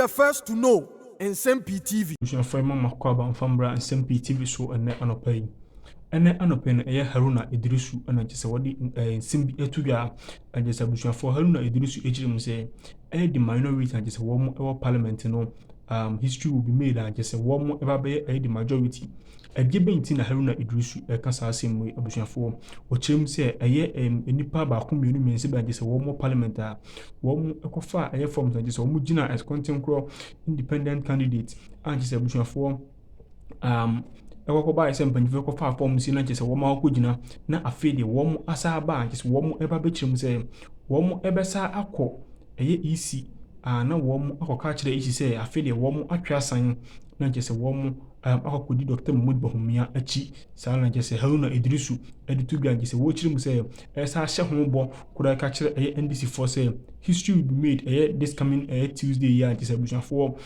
the first to know. Nsem-Pii TV. Busuafo makwaba mfambra Nsem-Pii TV so ene anopai. Ene anopai no eye Haruna Idrisu ana nchese wodi nsimbi etudwa anjesa busuafo Haruna Idrisu echirim se the minority anjese wo ewo parliament no history will be made anjese wo eba be the majority. Ebiebe nti na Haruna Idrisu kasa asem we abusuafo o chirim se eye enipa ba ko mienu mense be anjese wo parliament a wo ekofa eye forms anjese wo gina as content independent candidate anjese abusuafo ekoko ba ise mpanjifo ko fa form si na anjese wo ma ko gina na afede wo asa ba anjese wo eba be chirim se wo ebesa akọ eye isi na wo akoka kire isi se afede wo atwa san na anjese wo akokodi Dr. Bawumia achi sa na jese Haruna Idrisu editu gwa jese wo chirim se esa hye ho bo kura ka kire NDC for say history will be made this coming Tuesday ya jese bushafo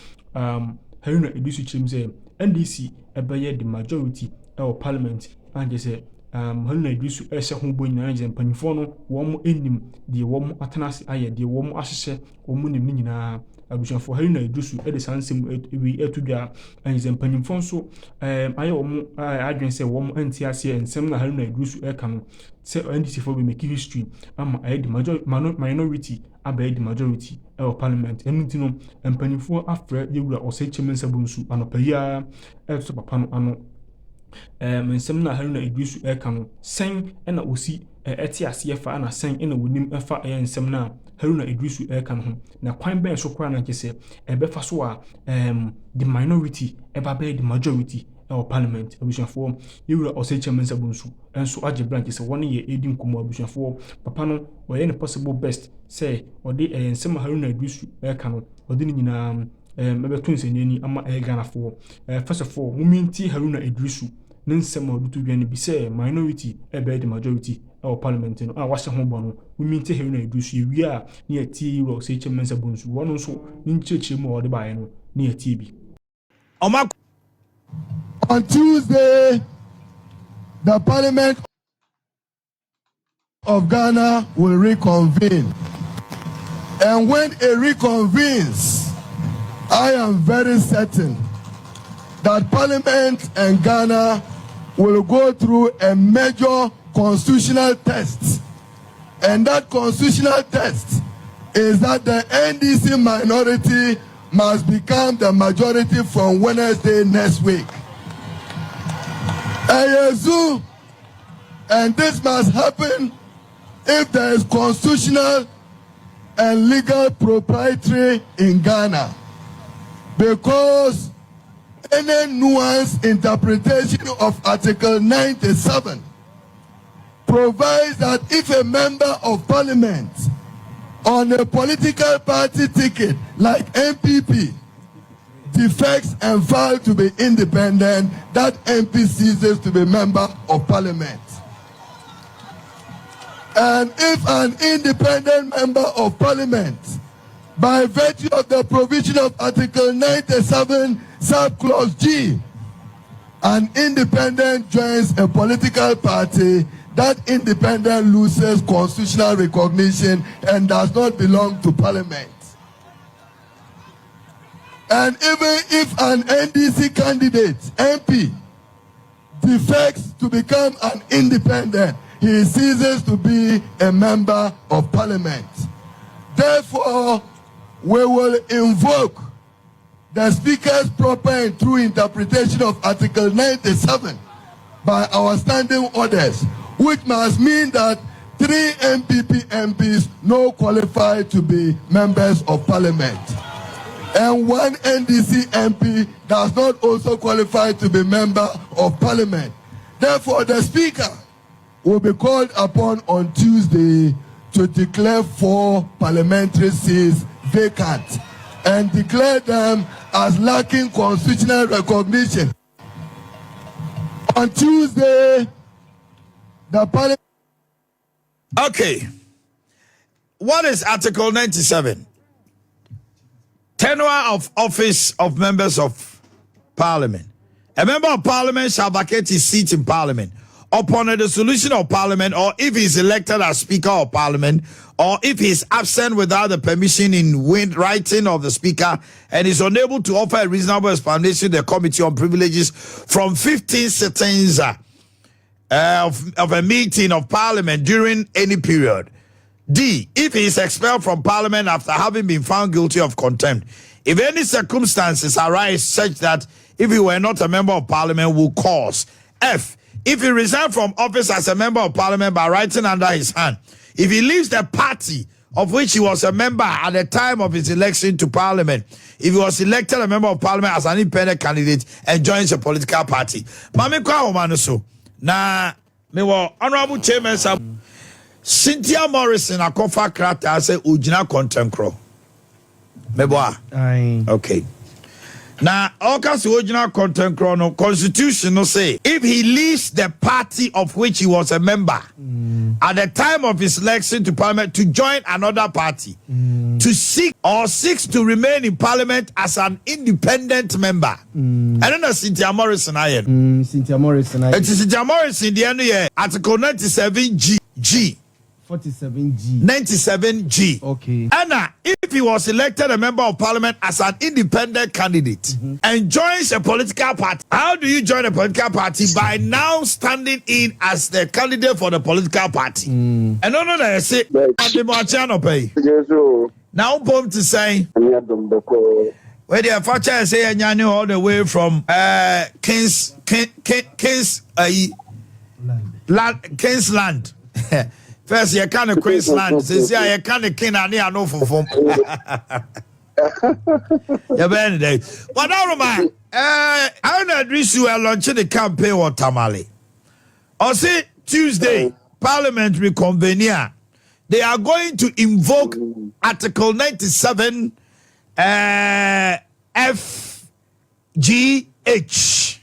Haruna Idrisu chirim se NDC ebeye the majority of parliament and jese Haruna Idrisu hye ho bo nyina jese mpanifo no wo enim de wo atenase aye de wo ahyehye wo nim nyina abusuafo Haruna Idrisu de sansem ewi etudwa anze mpanimfo so aye wo adwen se wo anti ase ensem na Haruna Idrisu eka no se NDC for be make history ama aye the minority abaye the majority of parliament enuti no mpanimfo afre yewura osechemensa bunsu anopaya so papa no ano ensem na Haruna Idrisu eka no sen na osi eti ase fa na sen na wonim efa ensem na Haruna Idrisu eka no na kwan ben so kwa na kese ebefa so a the minority eba be the majority of parliament abusuafo yewura osechemensa bunsu enso age branch se woni ye edi nkomo abusuafo papa no we possible best say odi ensem Haruna Idrisu eka no odi ni nyina ebeto nseneni ama Ghanafo first of all muminti Haruna Idrisu nsem odutu dwan bi say minority ebe the majority of parliament no a wahye ho bono muminti Haruna Idrisu ewi a ne atie yewura osechemensa bunsu wono so ni nchechire mu odi baaye no ne atie bi. On Tuesday, the Parliament of Ghana will reconvene. And when it reconvenes, I am very certain that Parliament and Ghana will go through a major constitutional test. And that constitutional test is that the NDC minority must become the majority from Wednesday next week. And this must happen if there is constitutional and legal propriety in Ghana. Because any nuanced interpretation of Article 97 provides that if a member of parliament on a political party ticket like NPP defects and fails to be independent, that MP ceases to be member of parliament. And if an independent member of parliament, by virtue of the provision of Article 97, subclause G, an independent joins a political party, that independent loses constitutional recognition and does not belong to parliament. And even if an NDC candidate, MP, defects to become an independent, he ceases to be a member of parliament. Therefore, we will invoke the Speaker's proper and true interpretation of Article 97 by our standing orders, which must mean that 3 NPP MPs no qualify to be members of parliament. And 1 NDC MP does not also qualify to be member of parliament. Therefore, the Speaker will be called upon on Tuesday to declare 4 parliamentary seats vacant and declare them as lacking constitutional recognition. On Tuesday, the parliament... Okay. What is Article 97? Tenure of office of members of parliament. A member of parliament shall vacate his seat in parliament upon a dissolution of Parliament, or if he is elected as Speaker of Parliament, or if he is absent without the permission in writing of the Speaker and is unable to offer a reasonable explanation to the Committee on Privileges from 15 sittings of a meeting of Parliament during any period. D, if he is expelled from Parliament after having been found guilty of contempt, if any circumstances arise such that if he were not a member of Parliament will cause. F, if he resigned from office as a member of Parliament by writing under his hand, if he leaves the party of which he was a member at the time of his election to Parliament, if he was elected a member of Parliament as an independent candidate and joins a political party. Mami kwa homano so. Na me wo honorable chairman Cynthia Morrison akofa krata say ojina contempt. Meboa. Okay. Now, all kinds of original content chrono constitution no say if he leaves the party of which he was a member at the time of his election to Parliament to join another party to seeks to remain in Parliament as an independent member. I don't know Cynthia Morrison Cynthia Morrison it is Cynthia Morrison the end year Article 97G 47G 97G. Okay. Anna, if he was elected a member of Parliament as an independent candidate and joins a political party, how do you join a political party? By now standing in as the candidate for the political party. And no, I say, pay. Now, bomb to say, where the father say, and you all the way from King's land. First, you can't Queensland. Since you can't king and you know from. Yeah, very day. But now, man, I don't address you launching the campaign or Tamale. Or say Tuesday, Parliamentary convener. They are going to invoke Article 97 FGH.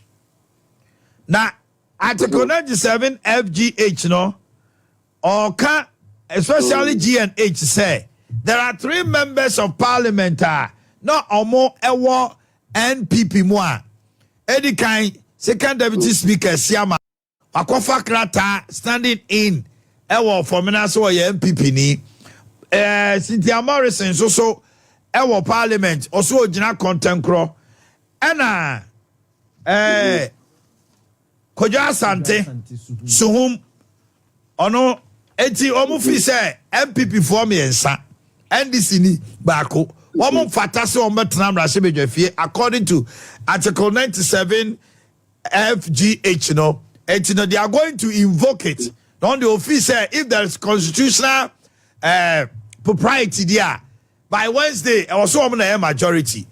Now, Article 97 FGH, no? Or can especially G and H say there are 3 members of Parliament not more ewo NPP moi Eddie kind second deputy speaker Siama Akofa Krata standing in ewo for so NPP ni Cynthia Morrison so ewo Parliament also ojina content kro ena Kojo Asante Suhum ono eti omu fi say MPP for me ensa NDC ni baako omu fata se omu tena mra se bedwafie according to Article 97 FGH no eti no they are going to invoke it on the office say if there is constitutional propriety there by Wednesday also omu na majority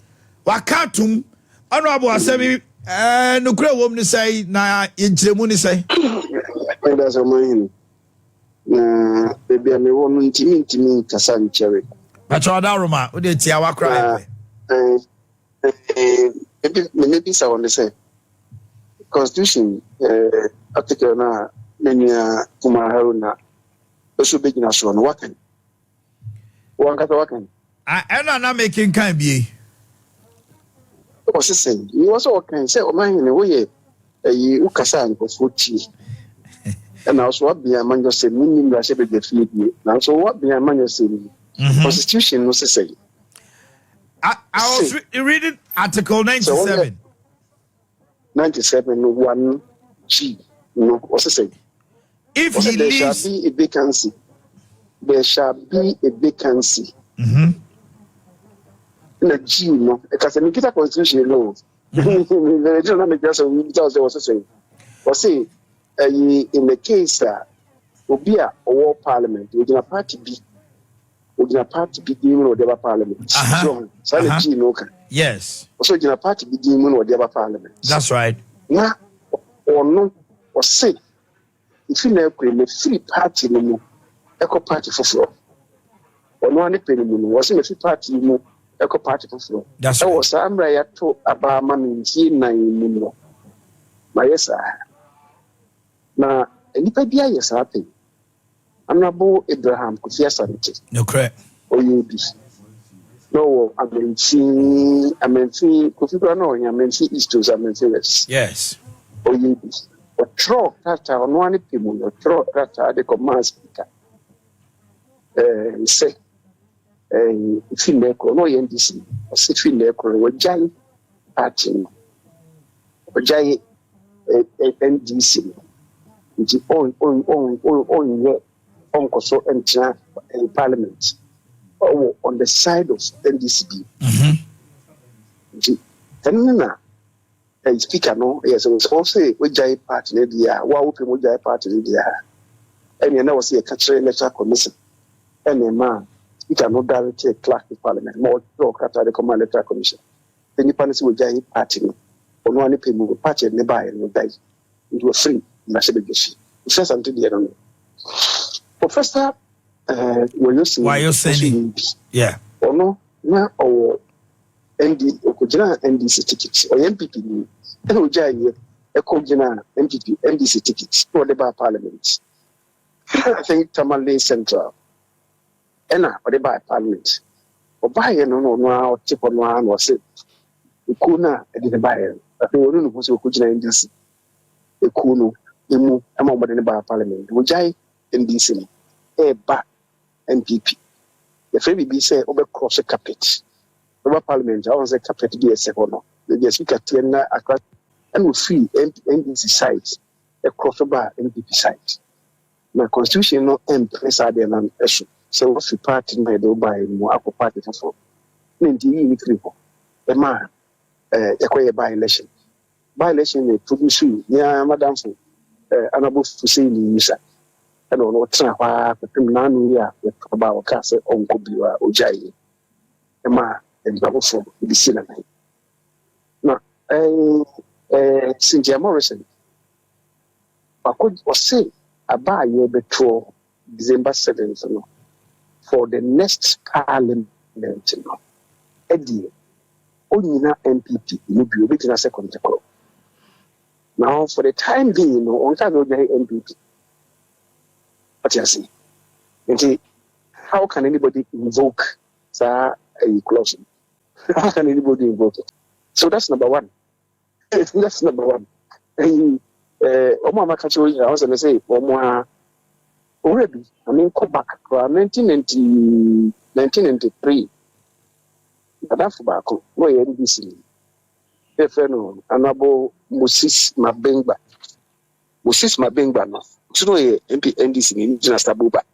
wakatum honorable asemi nukure wom ni say na yinchiremu ni say that's a man. Baby, I may want to me Kassan Cherry. But you are Roma, who did see our cry? Maybe so on the same Constitution, Article na Nenia Kumaharuna, also begin as one wakan. One cat wakan. I am not making kind be. What's the same? You also can say, oh, mine in a way, you Kassan for 40. And also, what be a man just said, meaning that she be defeated. Now, so what be a man just said? Constitution no say. I was reading Article 97. 97 1G. No, what's it say? If he there leaves, shall be a vacancy. There shall be a vacancy. In a G, no, because I get a constitution law. The don't make us what's saying. What's say? In the case that Obia or Parliament, we're going to party B. We're going to party B demon or the Parliament. yes. Also, you're going to party B demon or the Parliament. That's right. Now, or no, or say, if you know, a free party, no eco party for floor. Or no one penny, was in a free party, no eco party for floor. That's right. I was Amra to Abama in C9. My yes, na nipa bia yes happen Honorable Abraham Kofi Asante no correct OUB no amenfi Kofi no amenfi East to amenfi West yes OUB ɔtwerɛ krataa ɔno ane pɛ mu no ɔtwerɛ krataa de kɔmaa speaker sɛ fi nnɛ korɔ na ɔyɛ ndc ɔsɛ fi nnɛ korɔ wɔgyae party no wɔgyae ndc no nti ɔnyɛ ɔnkɔ so ntena parliament on the side of ndc nti ɛno na speaker no yes so say we jai party ne dia wa wo pem jai party ne dia ene na wo say ka kire electoral commission ene ma speaker no direct clerk of parliament mo do kata de come electoral commission the nipa ne say we jai party no ono ani pem party ne ba no dai it was free na se be gishi first until the end professor why you saying yeah ono na o okujina NDC ticket or NPP ni ena ojaye ekojina NDC ticket for the parliament. I think Tamale Central ena for the parliament obaye no tipo no say ekuna e de baye afi wonu no so okujina NDC ekuno emu ama mo de parliament ojaye NDC ni e ba NPP the free be say obe cross the carpet over parliament, I was a carpet be a second. The speaker Tiana across and we free NDC side across the bar NPP side. My constitution no place are there and issue. So what's the party made by more upper party for? Ninety people. A man a by election. By election, a produce near Madame for Anabo to say the user. I don't know what's none here with about Castle on Kobua or Jai. A man. And double for the cinema. Now, Cynthia Morrison, I could say about a year before December 7th for the next Parliament. Eddie, only now NPP, you be waiting a second ago. Now, for the time being, on time of the NPP. What you see? And how can anybody invoke a closing? How can anybody invoke it? So that's number one. That's number one. And Omama Kacho, I was going to say, already, I mean, come back to 1993. That's back. Where NBC? FNO, Anabo Moses Mabengba. Moses Mabengba, no. So, MP NDC in Jinastabuba.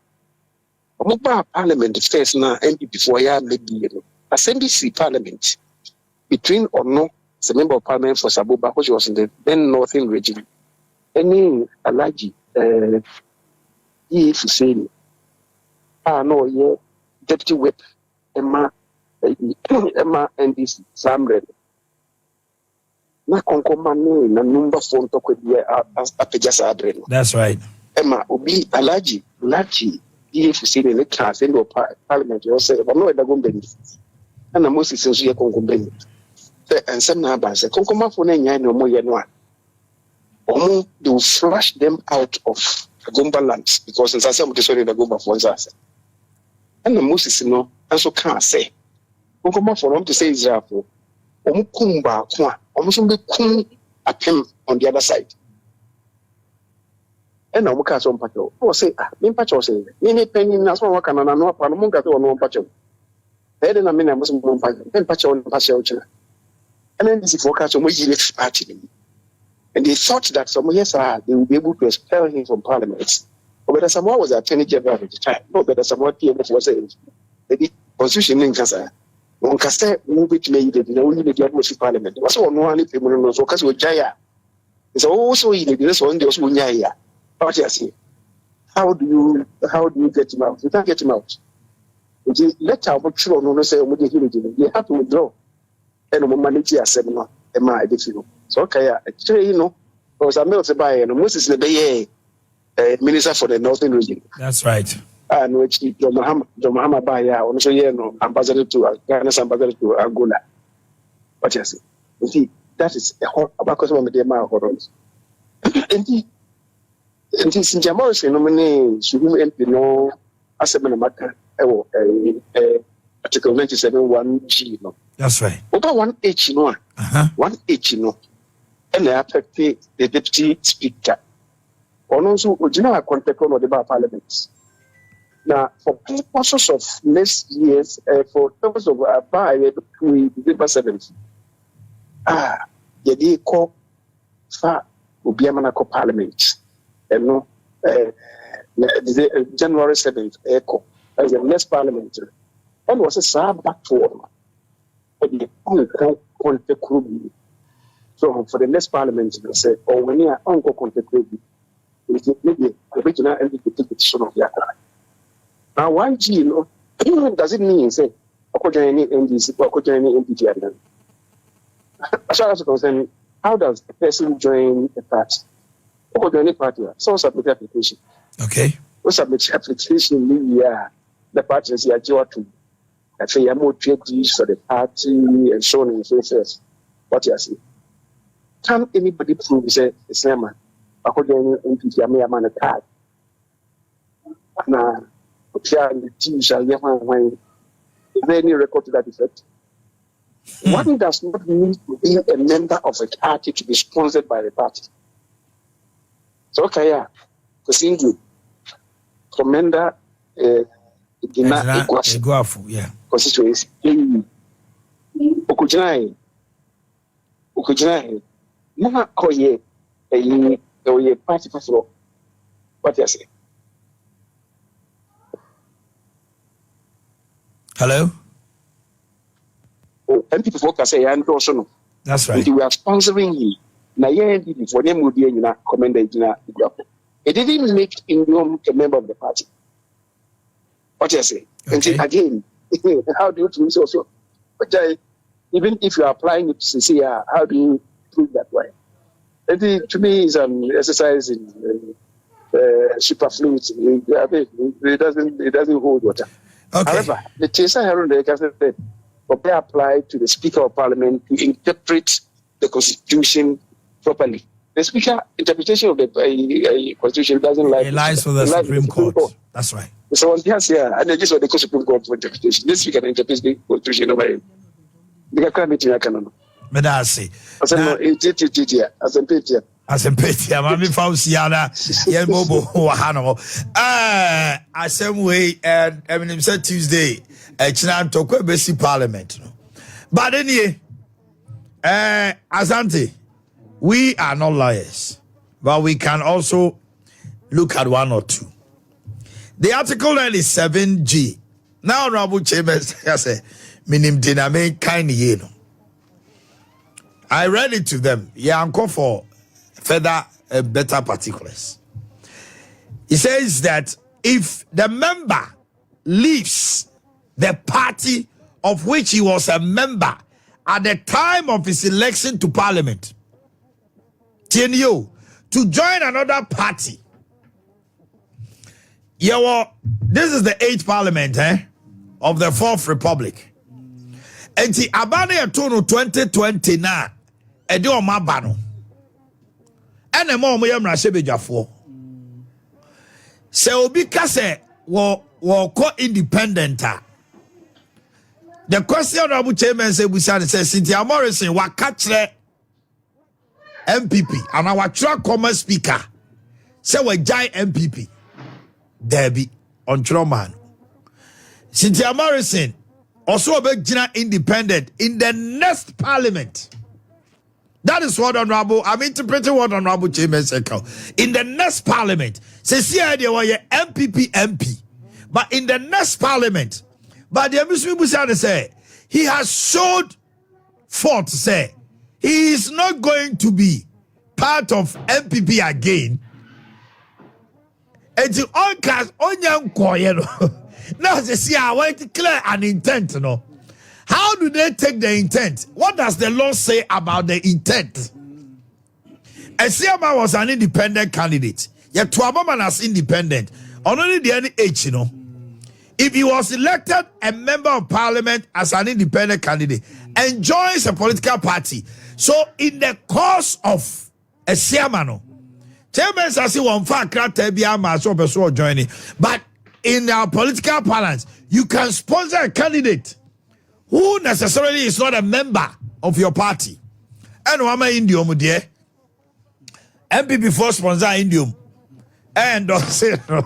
Omoba Parliament first now, NPP for ya maybe. NDC Parliament between or no, the member of Parliament for Sabuba, which was in the then Northern region. Any Alaji, Hussein, no, yeah, Deputy Whip, Emma, NDC, Samred. Na konkomane na number phone to kwedi apejasa adreno. That's right. Emma obi Alaji, Hussein in the class in the Parliament, you say, but no, and the most essential concubine. And some neighbors say, Concoma for no more than one. They will flush them out of Gomba lands because in some of the story the Gomba for us. And the most is no, and so can't say. Concoma for them to say Israel. Omukumba, almost be kum at him on the other side. And I'm cast on Pacho. Oh, say, in Pacho say, any penny, that's what can I know upon Munga or no Pacho. Then I mean, I must move back and patch on Passion. And then this is for Castle, we party. And they thought that some years they will be able to expel him from Parliament. But as someone was Attorney General at the time, no, but as someone PMF was saying, the Constitution in Casa, one Casta move it made the only the atmosphere Parliament. Was all no one people so Casu Jaya. It's also in this one, there's Munyaya. How do you get him out? You can't get him out. Let our children say, they have to withdraw. And we manage a seminar, and my difficult. So, okay, actually, because I'm not by Moses Nebeye, Minister for the Northern Region. That's right. And which John Mahama Baya, also, ambassador to Ghana's ambassador to Angola. What you say? You see, that is a whole about one of the horrors. And Cynthia Morrison, nominee, she will MP as a matter. Article 97 1G. That's right. Over 1H, 1H, and affect the deputy speaker. Also, original contact on the Parliament. Now, for purposes of next year's, for purposes of by December 7th, the call for Ubiamanako Parliament, and no, January 7th, echo as the next parliamentary, and was a sad backward. The contact group. So for the next parliament, they say, or when you are uncle contact group, maybe the original NPP petition of Yakara. Now, why does it mean, say, according to NDC, according to NPP? As far as concerned, how does a person join a party? According to party, so submit application. Okay. We submit application, the party is here to. I say, I'm more treaties for the party and so on and so forth. What you say? Can anybody prove, say, it's a man? According to NPP, I may have a card. Now, is there any record to that effect? One does not need to be a member of a party to be sponsored by the party. So, okay, yeah. To see you, Commander Iguafu, yeah. Constituency. Okujinai. Mama koye a party for what you say. Hello? Oh, and people focus say and also no. That's right. We are sponsoring you. Na NPP for them would be Commander Iguafu. It didn't make him a member of the party. What you say? Okay. And again, how do you prove so? But even if you are applying it to see how do you prove that way? To me, is an exercise in superfluity. It doesn't hold water. Okay. However, the Chesa Heron said, they apply to the Speaker of Parliament to interpret the Constitution properly. The Speaker interpretation of the Constitution doesn't lie. It lies for the Supreme Court. That's right. So yes, and they just want the Supreme Court for interpretation. This Speaker interprets the Constitution over him. The committee I can. Medasi. I said no, as a picture. Asempeti amami fausiana yelbobo wahano asem way and eminim said Tuesday china tokwe besi parliament no but anyway Asante, we are not lawyers, but we can also look at one or two. The article 97G now Honorable Chambers say minim diname kind yeno. I read it to them. Yeah, uncle for further better particulars. He says that if the member leaves the party of which he was a member at the time of his election to parliament, TNU, to join another party. Yeah, well, this is the 8th parliament of the 4th Republic. And the Abane Atono 2020 na Ede Omabano. And the more Muyam Rasebejafo. Se obi kase wo ko independent. The question Honorable Chairman said we said Cynthia Morrison wa kachre NPP and our track commerce speaker. Say we jai NPP. Debbie on Troman. Cynthia Morrison also be independent in the next parliament. That is what Honorable, I'm interpreting what Honorable Chairman said. In the next parliament, say see idea why MPP MP, but in the next parliament, but the Muslim say he has showed forth say he is not going to be part of MPP again. And to all cast on young koyeno. Now they see I want to declare an intent, no. How do they take the intent? What does the law say about the intent? Esiama was an independent candidate. Yet Tuabaman as independent. Only the any age, you know. If he was elected a member of parliament as an independent candidate and joins a political party, so in the course of Esiama, Chairman says one fact so joining, but in our political balance, you can sponsor a candidate who necessarily is not a member of your party. And wama indi omu die MPP for sponsor Indium. And don't say no.